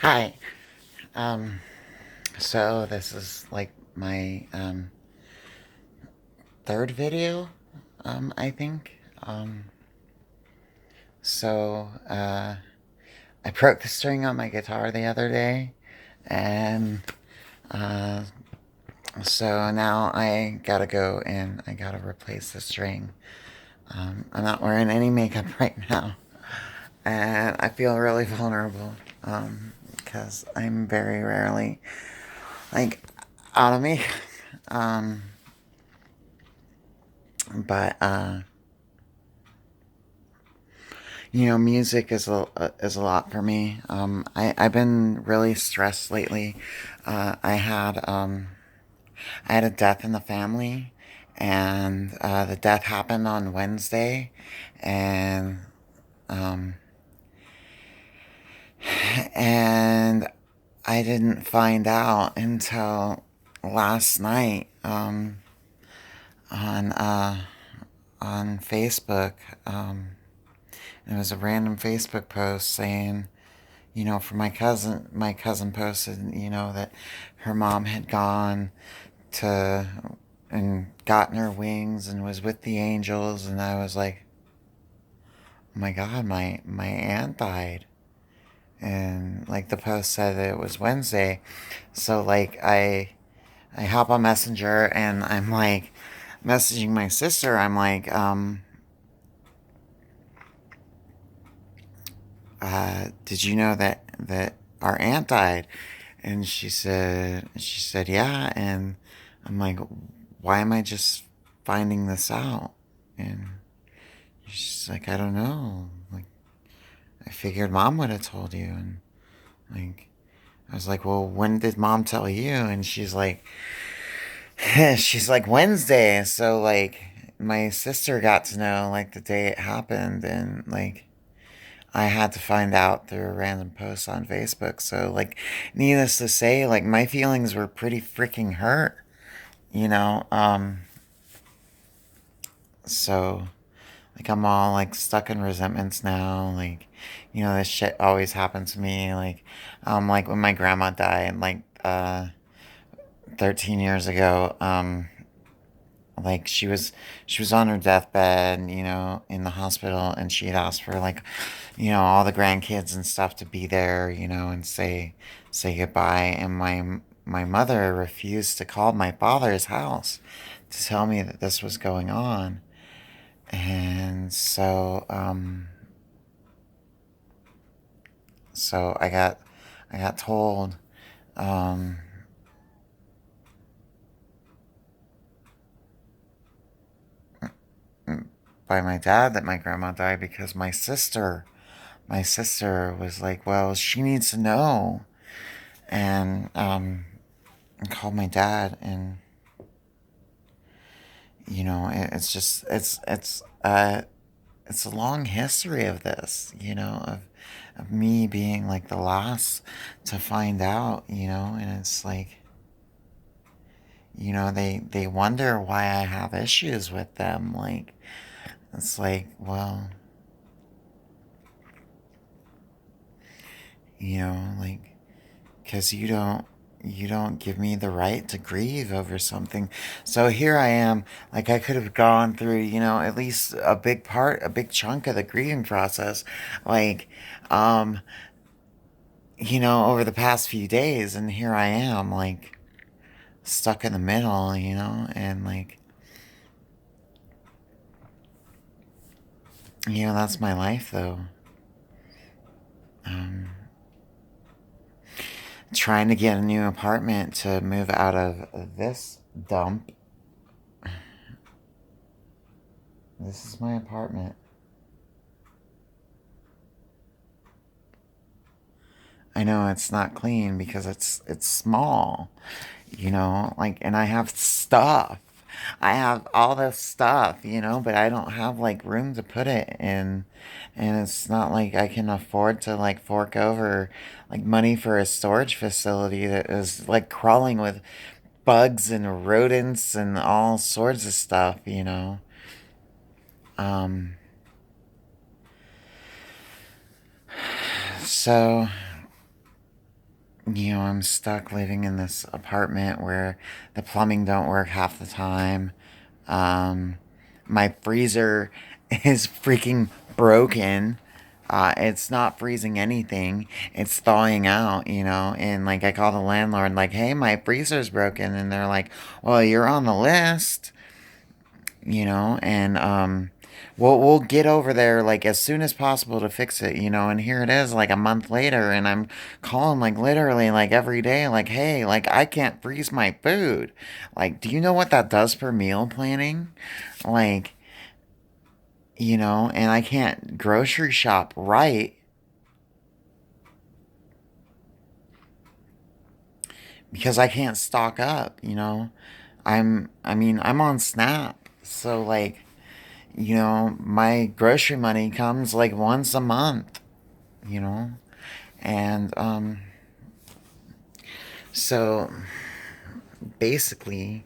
Hi. Um, so this is like my third video, I think. So I broke the string on my guitar the other day, and uh, so now I gotta go and I gotta replace the string. I'm not wearing any makeup right now, and I feel really vulnerable because I'm very rarely like out of makeup. Um, but music is a lot for me. I've been really stressed lately. I had a death in the family, and the death happened on Wednesday, and um, and I didn't find out until last night on on Facebook. It was a random Facebook post saying, for my cousin posted, that her mom had gone to and gotten her wings and was with the angels, and I was like, oh my God, my aunt died. And like the post said that it was Wednesday. So like I hop on Messenger and I'm like messaging my sister. I'm like, did you know that our aunt died? And she said, yeah. And I'm like, why am I just finding this out? And she's like, I don't know. Like, I figured mom would have told you. And like, I was like, well, when did mom tell you? And she's like Wednesday. So like, my sister got to know like the day it happened, and like, I had to find out through a random post on Facebook. So, like, needless to say, like, my feelings were pretty freaking hurt, you know? So, like, I'm all, like, stuck in resentments now. Like, this shit always happens to me. Like, when my grandma died, like, 13 years ago, like she was on her deathbed, in the hospital, and she had asked for like, all the grandkids and stuff to be there, and say goodbye. And my mother refused to call my father's house to tell me that this was going on. And so I got told, um by my dad that my grandma died because my sister was like, well, she needs to know. And I called my dad, and it's just it's a long history of this, of me being like the last to find out, and it's like, they wonder why I have issues with them. Like, it's like, well, like, because you don't give me the right to grieve over something. So here I am, like, I could have gone through, at least a big chunk of the grieving process, like, um over the past few days, and here I am, like, stuck in the middle, and like, that's my life, though. um Trying to get a new apartment to move out of this dump. This is my apartment. I know it's not clean because it's small, like, and I have stuff. I have all this stuff, but I don't have like room to put it in. And it's not like I can afford to like fork over like money for a storage facility that is like crawling with bugs and rodents and all sorts of stuff. Um so I'm stuck living in this apartment where the plumbing don't work half the time. Um, my freezer is freaking broken. It's not freezing anything. It's thawing out, and like I call the landlord like, "Hey, my freezer's broken." And they're like, "Well, you're on the list." And we'll get over there like as soon as possible to fix it, and here it is like a month later, and I'm calling like literally like every day like, hey, like I can't freeze my food. Like, do you know what that does for meal planning? Like, and I can't grocery shop right because I can't stock up. I'm on Snap, so like, my grocery money comes like once a month, you know? And so basically,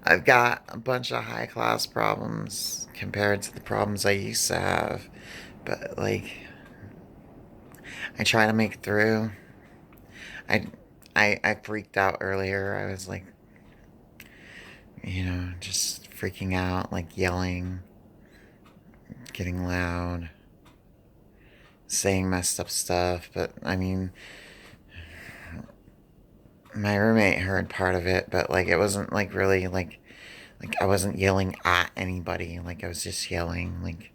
I've got a bunch of high class problems compared to the problems I used to have. But like, I try to make it through. I, I freaked out earlier. I was like, just freaking out, like yelling, getting loud, saying messed up stuff. But I mean, my roommate heard part of it, but like it wasn't like really like I wasn't yelling at anybody. Like I was just yelling. Like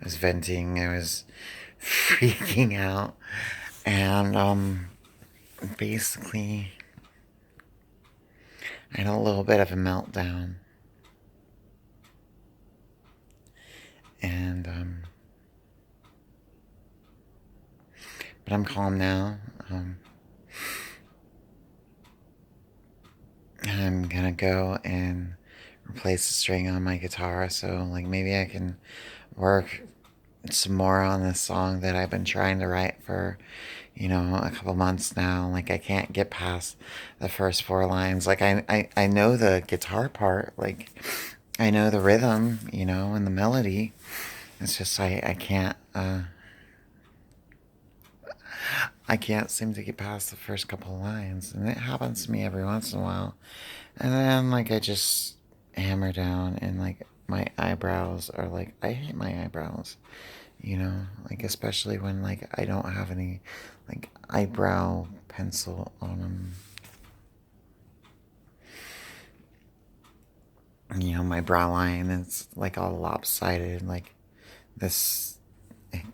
I was venting. I was freaking out, and basically I had a little bit of a meltdown, and but I'm calm now. Um, I'm gonna go and replace the string on my guitar, so like maybe I can work some more on this song that I've been trying to write for, a couple months now. Like I can't get past the first four lines. Like I know the guitar part, like I know the rhythm, and the melody. It's just I can't seem to get past the first couple of lines. And it happens to me every once in a while. And then like I just hammer down, and like my eyebrows are like, I hate my eyebrows. Like especially when like I don't have any like eyebrow pencil on them. My brow line is like all lopsided, like this, it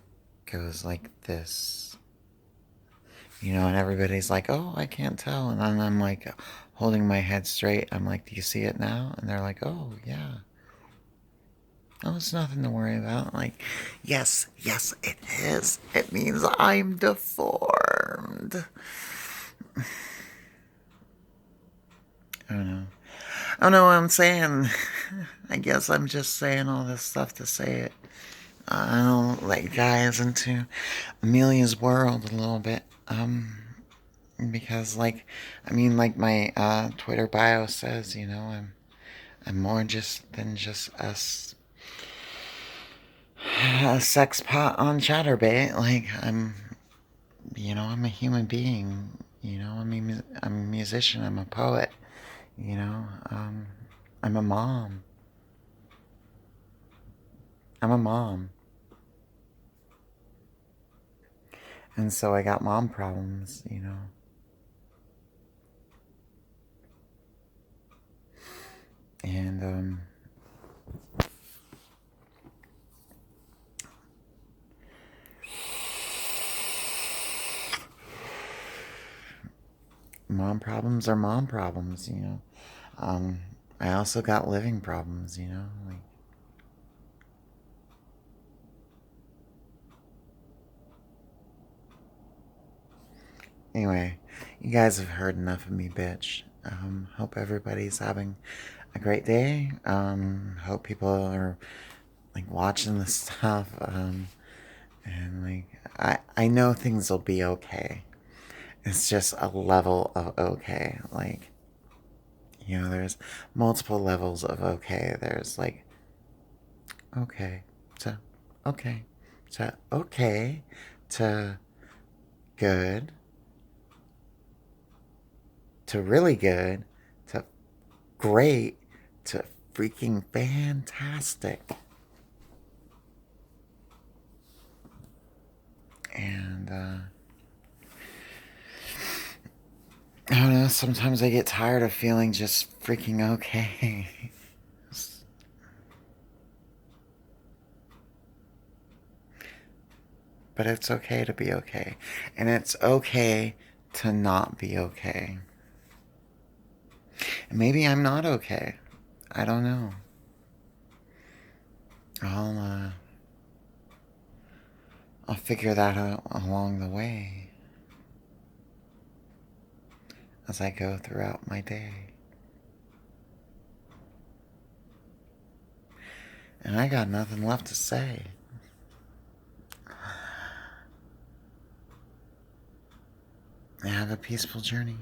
goes like this, and everybody's like, oh, I can't tell. And then I'm like holding my head straight. I'm like, do you see it now? And they're like, oh, yeah. Oh, it's nothing to worry about. Like, yes, yes, it is. It means I'm deformed. I don't know. I don't know what I'm saying. I guess I'm just saying all this stuff to say it. I don't let you guys into Amelia's world a little bit. Because like, like my Twitter bio says, I'm more just than just a sex pot on Chatterbait. Like I'm a human being. I'm a musician. I'm a poet. I'm a mom. I'm a mom. And so I got mom problems. And mom problems are mom problems. Um, I also got living problems. Like, anyway, you guys have heard enough of me, bitch. Hope everybody's having a great day. Hope people are like watching this stuff. And like, I know things will be okay. It's just a level of okay. Like, there's multiple levels of okay. There's like, okay, so, okay. to okay to good to really good to great to freaking fantastic. And I don't know, sometimes I get tired of feeling just freaking okay. But it's okay to be okay. And it's okay to not be okay. And maybe I'm not okay. I don't know. I'll I'll figure that out along the way as I go throughout my day. And I got nothing left to say. Have a peaceful journey.